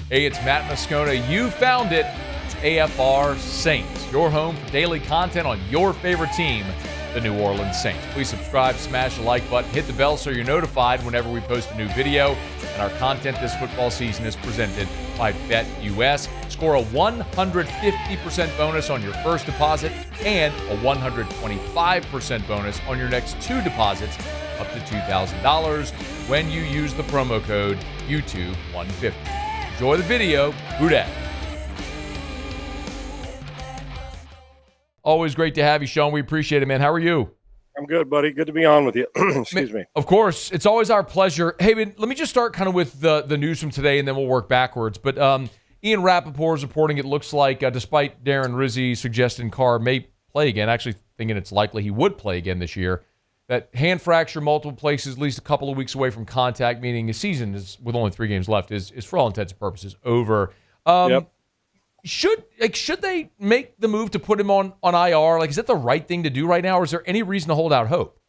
Hey, it's Matt Moscona. You found it. It's AFR Saints, your home for daily content on your favorite team, the New Orleans Saints. Please subscribe, smash the like button, hit the bell so you're notified whenever we post a new video. And our content this football season is presented by BetUS. Score a 150% bonus on your first deposit and a 125% bonus on your next two deposits up to $2,000 when you use the promo code YouTube150. Enjoy the video. Who dat? Always great to have you, Sean. We appreciate it, man. How are you? I'm good, buddy. Good to be on with you. Excuse me. Of course. It's always our pleasure. Hey, man, let me just start kind of with the news from today, and then we'll work backwards. But Ian Rappaport is reporting it looks like, despite Darren Rizzi suggesting Carr may play again, actually thinking it's likely he would play again this year, that hand fracture multiple places, at least a couple of weeks away from contact, meaning his season is, with only 3 games left, is for all intents and purposes over. Yep. Should they make the move to put him on IR? Like, is that the right thing to do right now, or is there any reason to hold out hope?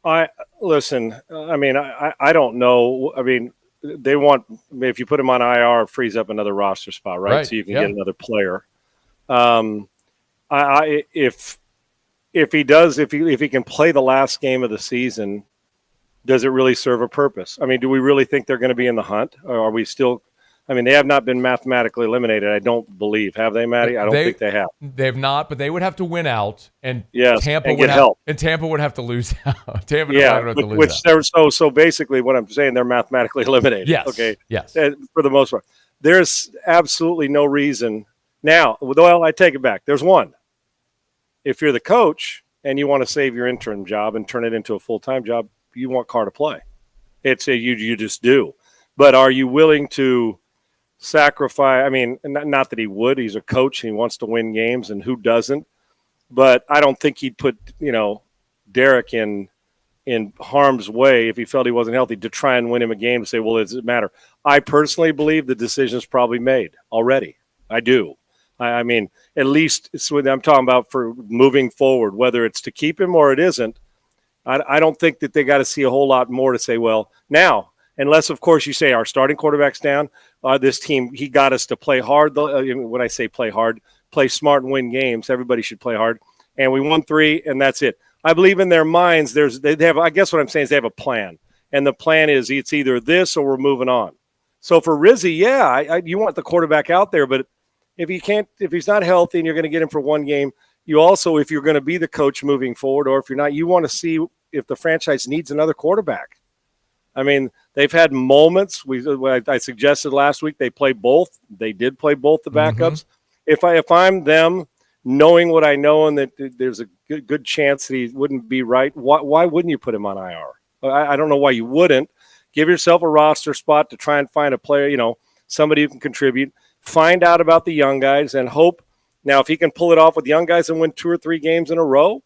I don't know. I mean, they want, if you put him on IR, it frees up another roster spot, right? So you can get another player. If he can play the last game of the season, does it really serve a purpose? I mean, do we really think they're going to be in the hunt, or are we still? I mean, they have not been mathematically eliminated. I don't believe. Have they, Matty? I don't think they have. They have not, but they would have to win out, and Tampa would have to lose out. So basically, what I'm saying, they're mathematically eliminated. Yes. Okay. Yes. For the most part, there's absolutely no reason. Now, well, I take it back. There's one. If you're the coach and you want to save your interim job and turn it into a full-time job, you want Carr to play. You just do. But are you willing to sacrifice? I mean, not that he would. He's a coach. He wants to win games, and who doesn't? But I don't think he'd put, Derek in harm's way if he felt he wasn't healthy to try and win him a game to say, well, does it matter? I personally believe the decision's probably made already. I do. I mean, at least it's what I'm talking about for moving forward, whether it's to keep him or it isn't. I don't think that they got to see a whole lot more to say, well, now, unless, of course, you say our starting quarterback's down, this team, he got us to play hard. When I say play hard, play smart and win games. Everybody should play hard. And we won 3, and that's it. I believe in their minds, they have. I guess what I'm saying is they have a plan. And the plan is it's either this or we're moving on. So for Rizzi, you want the quarterback out there, but if he's not healthy and you're going to get him for 1 game, you also, if you're going to be the coach moving forward, or if you're not, you want to see if the franchise needs another quarterback. I mean, they've had moments. I suggested last week they play both. They did play both the backups. Mm-hmm. If I'm them, knowing what I know and that there's a good chance that he wouldn't be right, why wouldn't you put him on IR? I don't know why you wouldn't. Give yourself a roster spot to try and find a player, somebody who can contribute. Find out about the young guys and hope. Now, if he can pull it off with young guys and win 2 or 3 games in a row,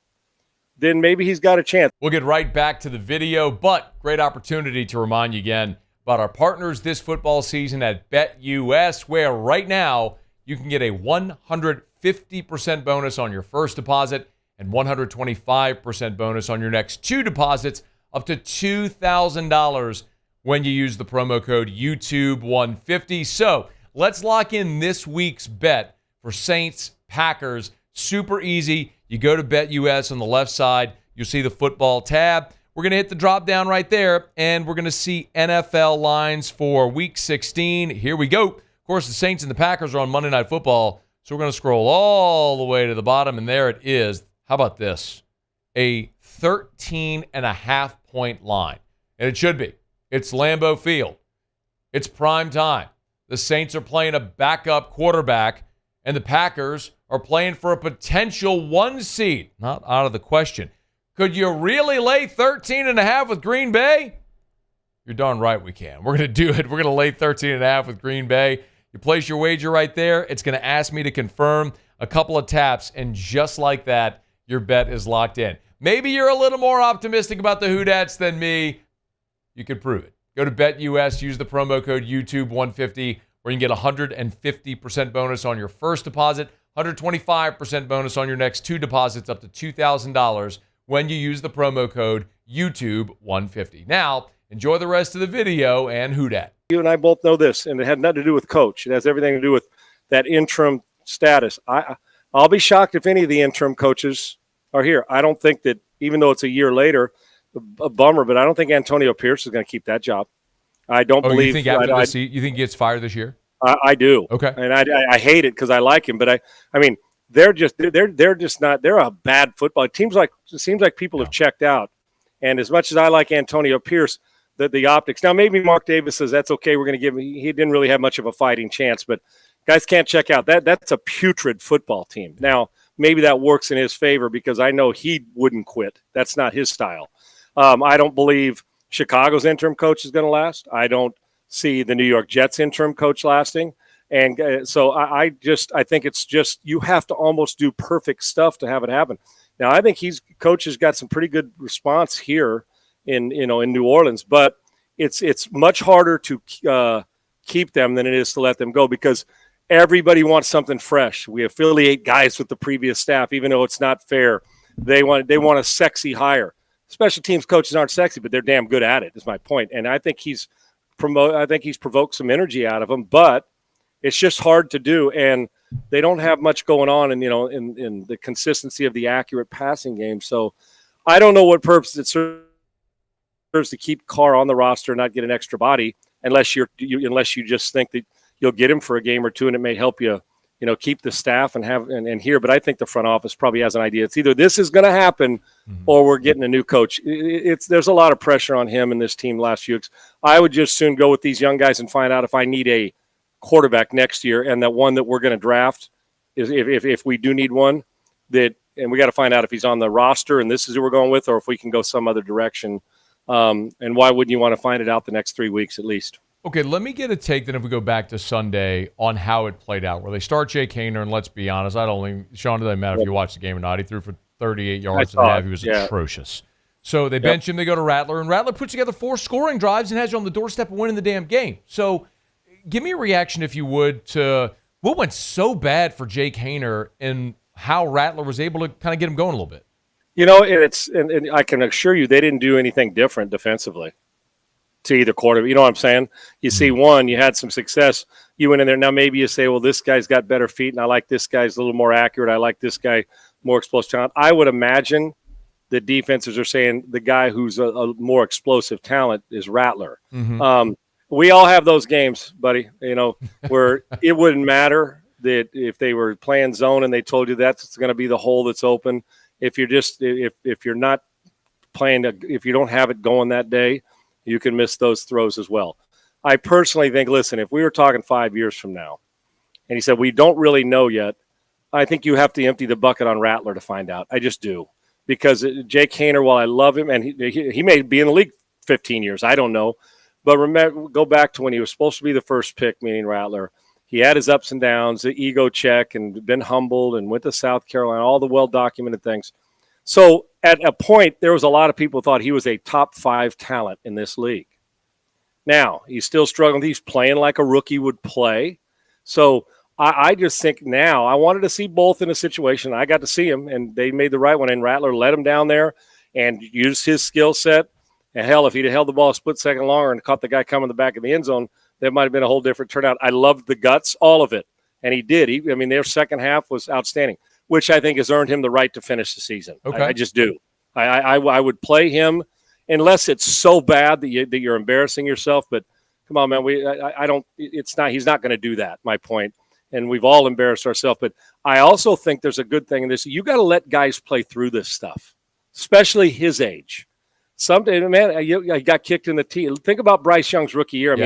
then maybe he's got a chance. We'll get right back to the video, but great opportunity to remind you again about our partners this football season at BetUS, where right now you can get a 150% bonus on your first deposit and 125% bonus on your next 2 deposits up to $2,000 when you use the promo code YouTube150. So let's lock in this week's bet for Saints Packers. Super easy. You go to BetUS on the left side. You'll see the football tab. We're going to hit the drop down right there, and we're going to see NFL lines for Week 16. Here we go. Of course, the Saints and the Packers are on Monday Night Football, so we're going to scroll all the way to the bottom, and there it is. How about this? A 13.5-point line, and it should be. It's Lambeau Field. It's prime time. The Saints are playing a backup quarterback, and the Packers are playing for a potential 1 seed. Not out of the question. Could you really lay 13.5 with Green Bay? You're darn right we can. We're going to do it. We're going to lay 13.5 with Green Bay. You place your wager right there. It's going to ask me to confirm a couple of taps, and just like that, your bet is locked in. Maybe you're a little more optimistic about the Whodats than me. You could prove it. Go to BetUS, use the promo code YouTube150, where you can get 150% bonus on your first deposit, 125% bonus on your next 2 deposits up to $2,000 when you use the promo code YouTube150. Now, enjoy the rest of the video and Whodat. you and I both know this, and it had nothing to do with coach. It has everything to do with that interim status. I'll be shocked if any of the interim coaches are here. I don't think that, even though it's a year later, a bummer, but I don't think Antonio Pierce is going to keep that job. I don't believe. You think after this, you think he gets fired this year? I do. Okay. And I hate it because I like him, but I mean, they're just not. They're a bad football. It seems like people have checked out. And as much as I like Antonio Pierce, the optics. Now maybe Mark Davis says that's okay. We're going to give him. He didn't really have much of a fighting chance, but guys can't check out. That's a putrid football team. Now maybe that works in his favor because I know he wouldn't quit. That's not his style. I don't believe Chicago's interim coach is going to last. I don't see the New York Jets interim coach lasting. And so I think it's just you have to almost do perfect stuff to have it happen. Now I think coach has got some pretty good response here in New Orleans, but it's much harder to keep them than it is to let them go because everybody wants something fresh. We affiliate guys with the previous staff, even though it's not fair. They want a sexy hire. Special teams coaches aren't sexy, but they're damn good at it. Is my point, and I think he's provoked some energy out of them, but it's just hard to do, and they don't have much going on in the consistency of the accurate passing game. So I don't know what purpose it serves to keep Carr on the roster and not get an extra body unless you just think that you'll get him for a game or two and it may help you keep the staff and here. But I think the front office probably has an idea. It's either this is going to happen or we're getting a new coach. There's a lot of pressure on him and this team last few weeks. I would just soon go with these young guys and find out if I need a quarterback next year, and that one that we're going to draft is if we do need one, and we got to find out if he's on the roster and this is who we're going with, or if we can go some other direction. And why wouldn't you want to find it out the next 3 weeks at least? Okay, let me get a take then if we go back to Sunday on how it played out, where they start Jake Haener, and let's be honest, Sean, it doesn't matter if you watch the game or not. He threw for 38 yards and a half. He was atrocious. So they bench him, they go to Rattler, and Rattler puts together 4 scoring drives and has you on the doorstep of winning the damn game. So give me a reaction, if you would, to what went so bad for Jake Haener and how Rattler was able to kind of get him going a little bit. And I can assure you they didn't do anything different defensively to either quarter. You know what I'm saying? You see one, you had some success. You went in there. Now maybe you say, well, this guy's got better feet, and I like this guy's a little more accurate. I like this guy more explosive talent. I would imagine the defenses are saying the guy who's a more explosive talent is Rattler. Mm-hmm. We all have those games, buddy, where it wouldn't matter that if they were playing zone and they told you that's going to be the hole that's open. If you're not playing, if you don't have it going that day, you can miss those throws as well. I personally think, listen, if we were talking 5 years from now and he said, we don't really know yet, I think you have to empty the bucket on Rattler to find out. I just do. Because Jake Haener, while I love him, and he may be in the league 15 years, I don't know. But remember, go back to when he was supposed to be the first pick, meaning Rattler. He had his ups and downs, the ego check, and been humbled and went to South Carolina, all the well-documented things. So at a point, there was a lot of people thought he was a top 5 talent in this league. Now, he's still struggling. He's playing like a rookie would play. So I just think now I wanted to see both in a situation. I got to see him, and they made the right one, and Rattler let him down there and used his skill set. And hell, if he'd held the ball a split second longer and caught the guy coming in the back of the end zone, that might have been a whole different turnout. I loved the guts, all of it. And he did. Their second half was outstanding, which I think has earned him the right to finish the season. Okay. I just do. I would play him unless it's so bad that you're embarrassing yourself. But come on, man, he's not going to do that, my point. And we've all embarrassed ourselves. But I also think there's a good thing in this. You got to let guys play through this stuff, especially his age. Someday, man, I got kicked in the teeth. Think about Bryce Young's rookie year.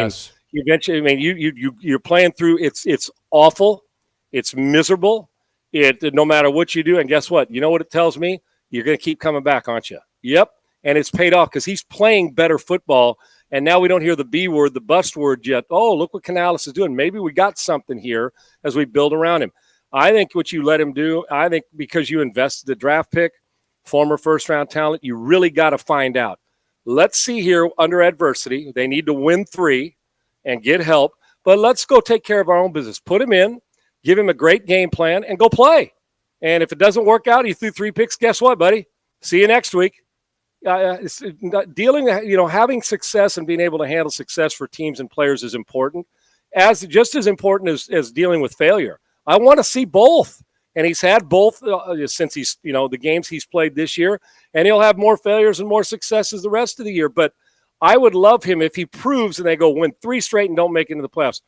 You're playing through. It's awful. It's miserable. No matter what you do. And guess what? You know what it tells me? You're going to keep coming back, aren't you? Yep. And it's paid off because he's playing better football. And now we don't hear the B word, the bust word yet. Oh, look what Canales is doing. Maybe we got something here as we build around him. I think what you let him do, I think because you invested the draft pick, former first-round talent, you really got to find out. Let's see here under adversity. They need to win 3 and get help. But let's go take care of our own business. Put him in, give him a great game plan, and go play. And if it doesn't work out, he threw 3 picks, guess what, buddy? See you next week. dealing, having success and being able to handle success for teams and players is important, just as important as dealing with failure. I want to see both. And he's had both since he's, the games he's played this year, and he'll have more failures and more successes the rest of the year. But I would love him if he proves and they go win 3 straight and don't make it into the playoffs.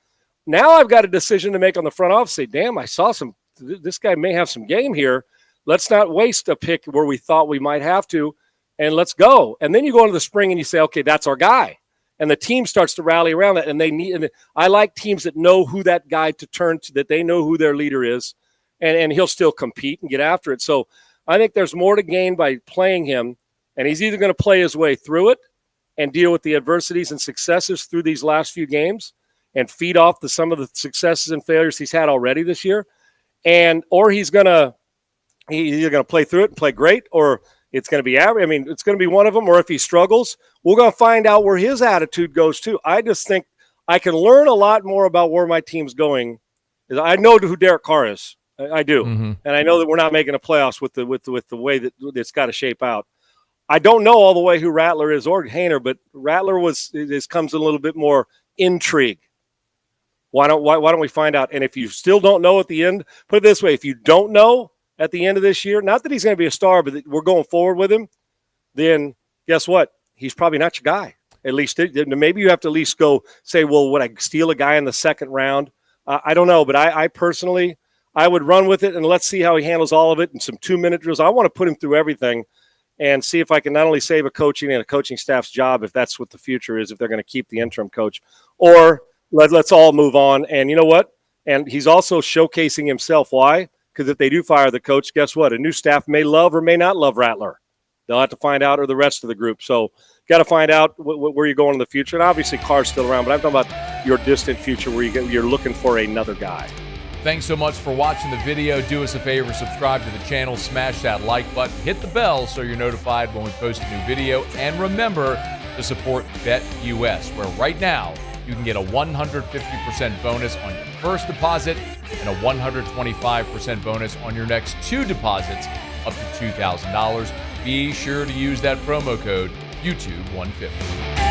Now I've got a decision to make on the front office. Say, damn, I saw this guy may have some game here. Let's not waste a pick where we thought we might have to, and let's go. And then you go into the spring and you say, okay, that's our guy. And the team starts to rally around that. And I like teams that know who that guy to turn to, that they know who their leader is. And he'll still compete and get after it. So I think there's more to gain by playing him, and he's either going to play his way through it and deal with the adversities and successes through these last few games and feed off some of the successes and failures he's had already this year, or he's either going to play through it and play great, or it's going to be average. I mean, it's going to be one of them, or if he struggles, we're going to find out where his attitude goes too. I just think I can learn a lot more about where my team's going. I know who Derek Carr is. I do, and I know that we're not making the playoffs with the way that it's got to shape out. I don't know all the way who Rattler is or Haener, but Rattler comes a little bit more intrigue. Why don't we find out? And if you still don't know at the end, put it this way: if you don't know at the end of this year, not that he's going to be a star, but that we're going forward with him, then guess what? He's probably not your guy. At least maybe you have to at least go say, well, would I steal a guy in the second round? I don't know, but I personally. I would run with it, and let's see how he handles all of it in some 2-minute drills. I want to put him through everything and see if I can not only save a coaching and a coaching staff's job, if that's what the future is, if they're going to keep the interim coach, or let's all move on. And you know what? And he's also showcasing himself. Why? Because if they do fire the coach, guess what? A new staff may love or may not love Rattler. They'll have to find out, or the rest of the group. So got to find out where you're going in the future. And obviously Carr's still around, but I'm talking about your distant future where you're looking for another guy. Thanks so much for watching the video. Do us a favor, subscribe to the channel, smash that like button, hit the bell so you're notified when we post a new video, and remember to support BetUS, where right now you can get a 150% bonus on your first deposit and a 125% bonus on your next 2 deposits up to $2,000. Be sure to use that promo code YouTube150.